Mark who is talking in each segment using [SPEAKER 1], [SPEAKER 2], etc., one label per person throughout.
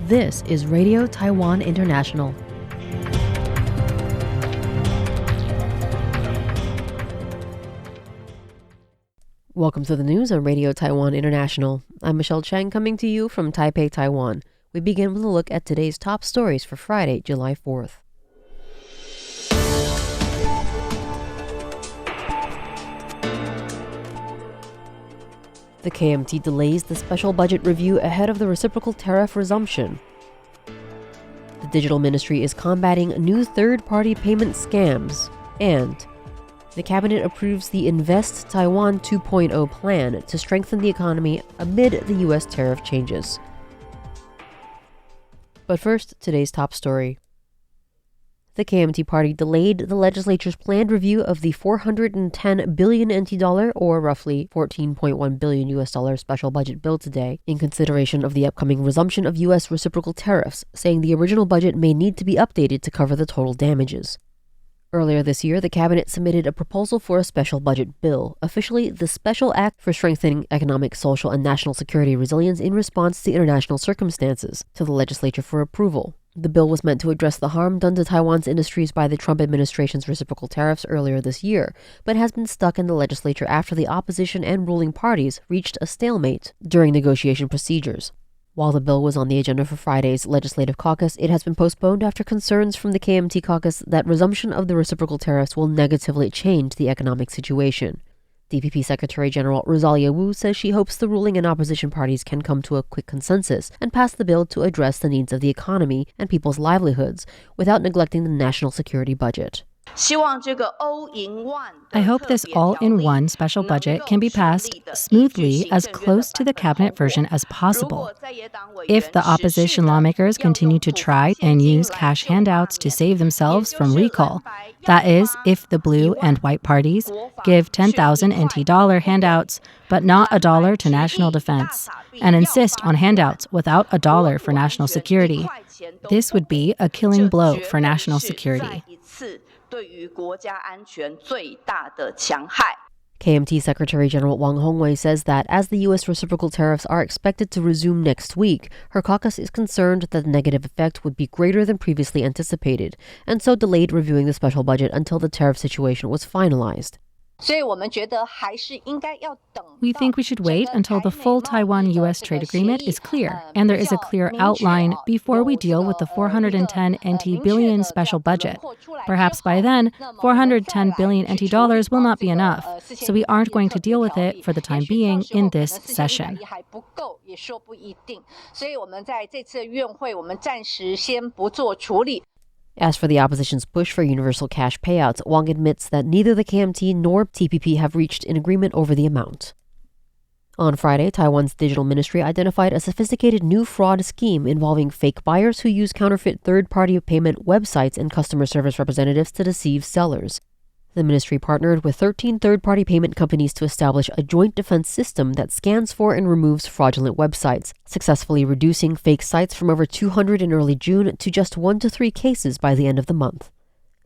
[SPEAKER 1] This is Radio Taiwan International. Welcome to the news on Radio Taiwan International. I'm Michelle Chang coming to you from Taipei, Taiwan. We begin with a look at today's top stories for Friday, July 4th. The KMT delays the special budget review ahead of the reciprocal tariff resumption. The Digital Ministry is combating new third-party payment scams. And the Cabinet approves the Invest Taiwan 2.0 plan to strengthen the economy amid the U.S. tariff changes. But first, today's top story. The KMT party delayed the legislature's planned review of the 410 billion NT dollar, or roughly $14.1 billion US dollar special budget bill today, in consideration of the upcoming resumption of U.S. reciprocal tariffs, saying the original budget may need to be updated to cover the total damages. Earlier this year, the Cabinet submitted a proposal for a special budget bill, officially the Special Act for Strengthening Economic, Social, and National Security Resilience in Response to International Circumstances, to the legislature for approval. The bill was meant to address the harm done to Taiwan's industries by the Trump administration's reciprocal tariffs earlier this year, but has been stuck in the legislature after the opposition and ruling parties reached a stalemate during negotiation procedures. While the bill was on the agenda for Friday's legislative caucus, it has been postponed after concerns from the KMT caucus that resumption of the reciprocal tariffs will negatively change the economic situation. DPP Secretary General Rosalia Wu says she hopes the ruling and opposition parties can come to a quick consensus and pass the bill to address the needs of the economy and people's livelihoods without neglecting the national security budget.
[SPEAKER 2] I hope this all-in-one special budget can be passed smoothly as close to the cabinet version as possible. If the opposition lawmakers continue to try and use cash handouts to save themselves from recall, that is, if the blue and white parties give 10,000 NT dollar handouts but not a dollar to national defense, and insist on handouts without a dollar for national security, this would be a killing blow for national security.
[SPEAKER 1] KMT Secretary General Wang Hongwei says that as the U.S. reciprocal tariffs are expected to resume next week, her caucus is concerned that the negative effect would be greater than previously anticipated, and so delayed reviewing the special budget until the tariff situation was finalized.
[SPEAKER 2] We think we should wait until the full Taiwan-U.S. trade agreement is clear, and there is a clear outline before we deal with the 410 NT billion special budget. Perhaps by then, 410 billion NT dollars will not be enough, so we aren't going to deal with it for the time being in this session.
[SPEAKER 1] As for the opposition's push for universal cash payouts, Wang admits that neither the KMT nor TPP have reached an agreement over the amount. On Friday, Taiwan's Digital Ministry identified a sophisticated new fraud scheme involving fake buyers who use counterfeit third-party payment websites and customer service representatives to deceive sellers. The ministry partnered with 13 third-party payment companies to establish a joint defense system that scans for and removes fraudulent websites, successfully reducing fake sites from over 200 in early June to just 1 to 3 cases by the end of the month.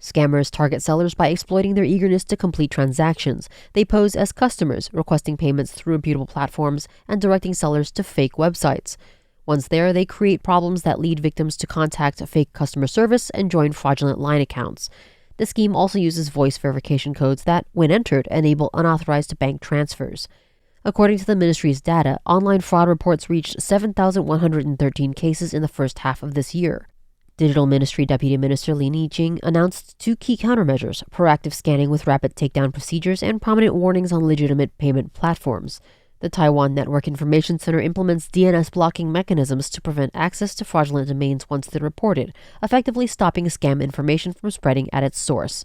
[SPEAKER 1] Scammers target sellers by exploiting their eagerness to complete transactions. They pose as customers, requesting payments through reputable platforms and directing sellers to fake websites. Once there, they create problems that lead victims to contact fake customer service and join fraudulent line accounts. The scheme also uses voice verification codes that, when entered, enable unauthorized bank transfers. According to the ministry's data, online fraud reports reached 7,113 cases in the first half of this year. Digital Ministry Deputy Minister Lin Yiqing announced 2 key countermeasures: proactive scanning with rapid takedown procedures and prominent warnings on legitimate payment platforms. The Taiwan Network Information Center implements DNS blocking mechanisms to prevent access to fraudulent domains once they're reported, effectively stopping scam information from spreading at its source.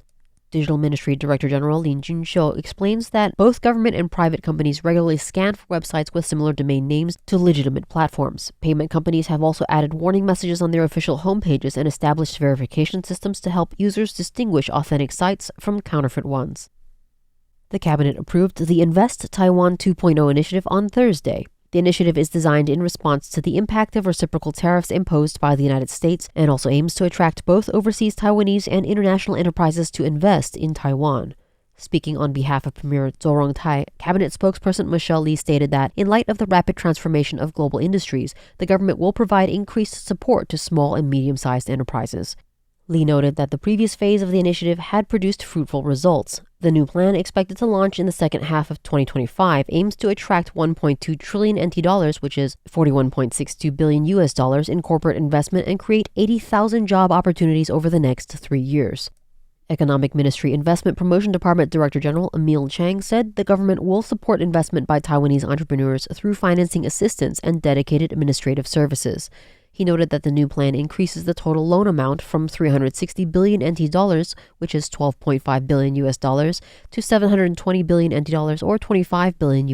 [SPEAKER 1] Digital Ministry Director General Lin Junshou explains that both government and private companies regularly scan for websites with similar domain names to legitimate platforms. Payment companies have also added warning messages on their official homepages and established verification systems to help users distinguish authentic sites from counterfeit ones. The Cabinet approved the Invest Taiwan 2.0 initiative on Thursday. The initiative is designed in response to the impact of reciprocal tariffs imposed by the United States and also aims to attract both overseas Taiwanese and international enterprises to invest in Taiwan. Speaking on behalf of Premier Zhou Rongtai, Cabinet spokesperson Michelle Lee stated that, in light of the rapid transformation of global industries, the government will provide increased support to small and medium-sized enterprises. Lee noted that the previous phase of the initiative had produced fruitful results. The new plan, expected to launch in the second half of 2025, aims to attract 1.2 trillion NT dollars, which is $41.62 billion in corporate investment, and create 80,000 job opportunities over the next 3 years. Economic Ministry Investment Promotion Department Director General Emil Chang said the government will support investment by Taiwanese entrepreneurs through financing assistance and dedicated administrative services. He noted that the new plan increases the total loan amount from 360 billion NT dollars, which is $12.5 billion to 720 billion NT dollars, or $25 billion.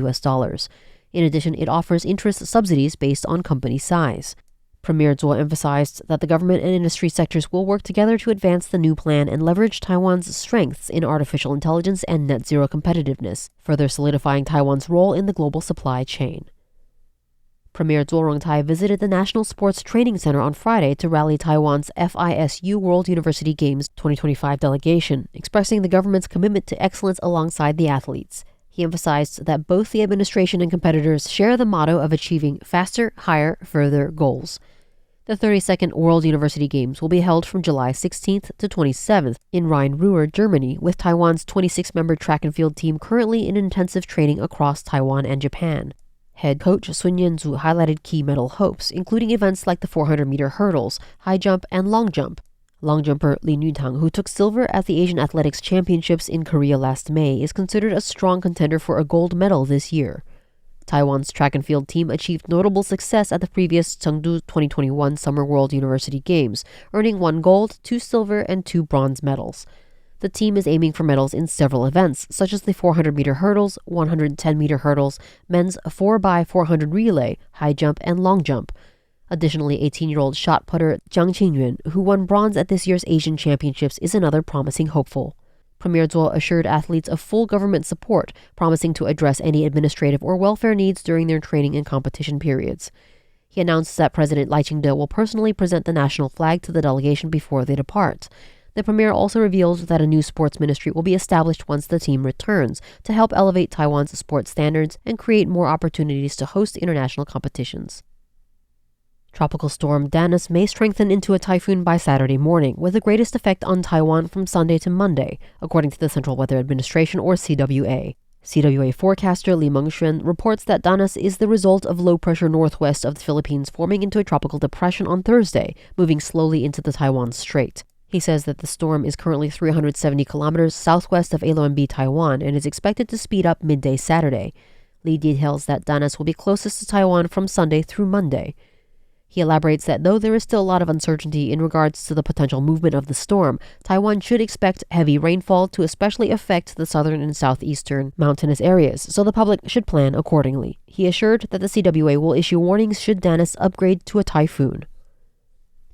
[SPEAKER 1] In addition, it offers interest subsidies based on company size. Premier Zhou emphasized that the government and industry sectors will work together to advance the new plan and leverage Taiwan's strengths in artificial intelligence and net zero competitiveness, further solidifying Taiwan's role in the global supply chain. Premier Zhou Rongtai visited the National Sports Training Center on Friday to rally Taiwan's FISU World University Games 2025 delegation, expressing the government's commitment to excellence alongside the athletes. He emphasized that both the administration and competitors share the motto of achieving faster, higher, further goals. The 32nd World University Games will be held from July 16th to 27th in Rhein-Ruhr, Germany, with Taiwan's 26-member track and field team currently in intensive training across Taiwan and Japan. Head coach Sun Yanzu highlighted key medal hopes, including events like the 400-meter hurdles, high jump, and long jump. Long jumper Li Nutang, who took silver at the Asian Athletics Championships in Korea last May, is considered a strong contender for a gold medal this year. Taiwan's track and field team achieved notable success at the previous Chengdu 2021 Summer World University Games, earning 1 gold, 2 silver, and 2 bronze medals. The team is aiming for medals in several events, such as the 400-meter hurdles, 110-meter hurdles, men's 4x400 relay, high jump, and long jump. Additionally, 18-year-old shot putter Jiang Qingyuan, who won bronze at this year's Asian Championships, is another promising hopeful. Premier Zhou assured athletes of full government support, promising to address any administrative or welfare needs during their training and competition periods. He announced that President Lai Ching-te will personally present the national flag to the delegation before they depart. The premier also reveals that a new sports ministry will be established once the team returns to help elevate Taiwan's sports standards and create more opportunities to host international competitions. Tropical storm Danis may strengthen into a typhoon by Saturday morning, with the greatest effect on Taiwan from Sunday to Monday, according to the Central Weather Administration, or CWA. CWA forecaster Li Mengxuan reports that Danis is the result of low pressure northwest of the Philippines forming into a tropical depression on Thursday, moving slowly into the Taiwan Strait. He says that the storm is currently 370 kilometers southwest of Aloambi, Taiwan, and is expected to speed up midday Saturday. Li details that Danis will be closest to Taiwan from Sunday through Monday. He elaborates that though there is still a lot of uncertainty in regards to the potential movement of the storm, Taiwan should expect heavy rainfall to especially affect the southern and southeastern mountainous areas, so the public should plan accordingly. He assured that the CWA will issue warnings should Danis upgrade to a typhoon.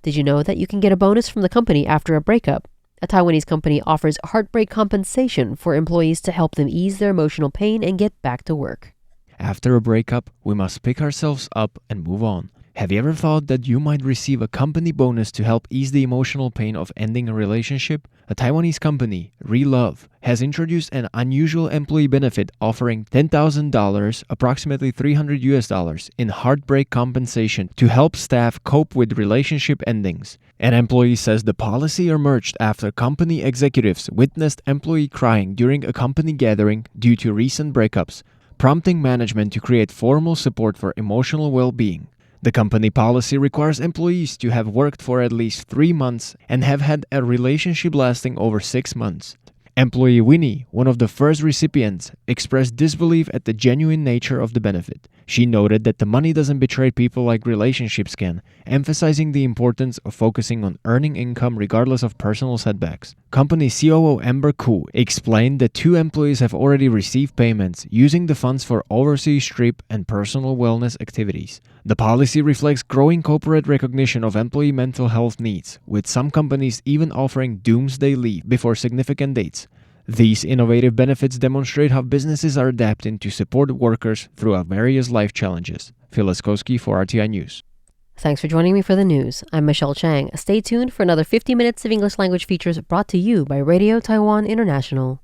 [SPEAKER 1] Did you know that you can get a bonus from the company after a breakup? A Taiwanese company offers heartbreak compensation for employees to help them ease their emotional pain and get back to work.
[SPEAKER 3] After a breakup, we must pick ourselves up and move on. Have you ever thought that you might receive a company bonus to help ease the emotional pain of ending a relationship? A Taiwanese company, Relove, has introduced an unusual employee benefit offering $10,000, approximately $300 in heartbreak compensation to help staff cope with relationship endings. An employee says the policy emerged after company executives witnessed employee crying during a company gathering due to recent breakups, prompting management to create formal support for emotional well-being. The company policy requires employees to have worked for at least 3 months and have had a relationship lasting over 6 months. Employee Winnie, one of the first recipients, expressed disbelief at the genuine nature of the benefit. She noted that the money doesn't betray people like relationships can, emphasizing the importance of focusing on earning income regardless of personal setbacks. Company COO Amber Koo explained that 2 employees have already received payments using the funds for overseas trip and personal wellness activities. The policy reflects growing corporate recognition of employee mental health needs, with some companies even offering doomsday leave before significant dates. These innovative benefits demonstrate how businesses are adapting to support workers throughout various life challenges. Phil Laskowski for RTI News.
[SPEAKER 1] Thanks for joining me for the news. I'm Michelle Chang. Stay tuned for another 50 minutes of English language features brought to you by Radio Taiwan International.